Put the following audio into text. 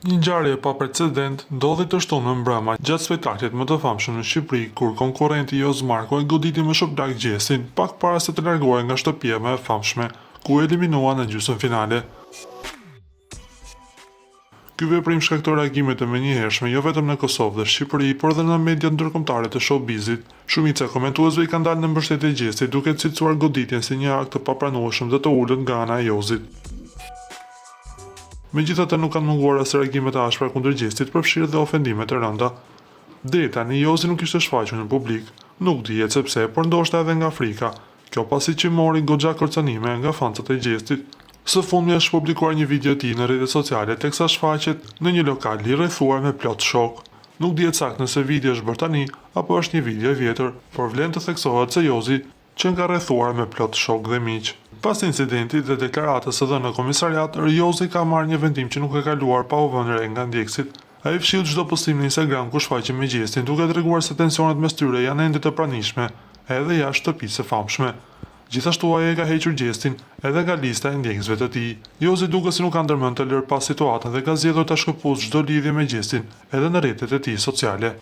Një ngjarje pa precedent ndodhi të shtunën mbrëma gjatë spektaklit më të famshëm në Shqipëri, kur konkurrenti Joz Marko e goditi me shoplak Gjesin pak para se të largohej nga shtëpia më e famshme, ku e eliminua në gjysmëfinale. Ky veprim shkaktoi reagime të menjëhershme jo vetëm në Kosovë dhe Shqipëri, por edhe në mediat ndërkombëtare të showbizit. Shumica e komentuesve i kanë dalë në mbështetje Gjesit, duke cilësuar goditjen si një akt të papranueshëm dhe të ulët nga ana e Jozit. Megjithatë, nuk kanë munguar as reagimet e ashpra kundër Gjesit, përfshirë dhe ofendime të rënda. Deri tani Jozi nuk ishte shfaqur në publik, nuk dihet se pse, por ndoshta edhe nga frika. Kjo pasi që mori goxha kërcënime nga fancat e Gjesit. Së fundmi është publikuar një video të tij në rrjetet sociale, teksa shfaqet në një lokal i rrethuar me plot shok. Nuk dihet saktë nëse video është bërë tani apo është një video i vjetër, por vlen të theksohet se Jozi që nga rrethuar me plot shok dhe miq. Pas incidentit dhe deklaratës së dhënë në komisariat, Jozi ka marrë një vendim që nuk e kaluar pa u vënë re nga ndjekësit. Ai fshiu çdo postim në Instagram ku shfaqej me Gjesin, duke treguar se tensionet mes tyre janë ende të pranishme, edhe jashtë shtëpisë së famshme. Gjithashtu ai e ka hequr Gjesin edhe nga lista e ndjekësve të tij. Jozi duket se nuk ka ndërmend të lërë pas situatën dhe ka zgjedhur ta shkëputësh çdo lidhje me Gjesin, edhe në rrjetet e tij sociale.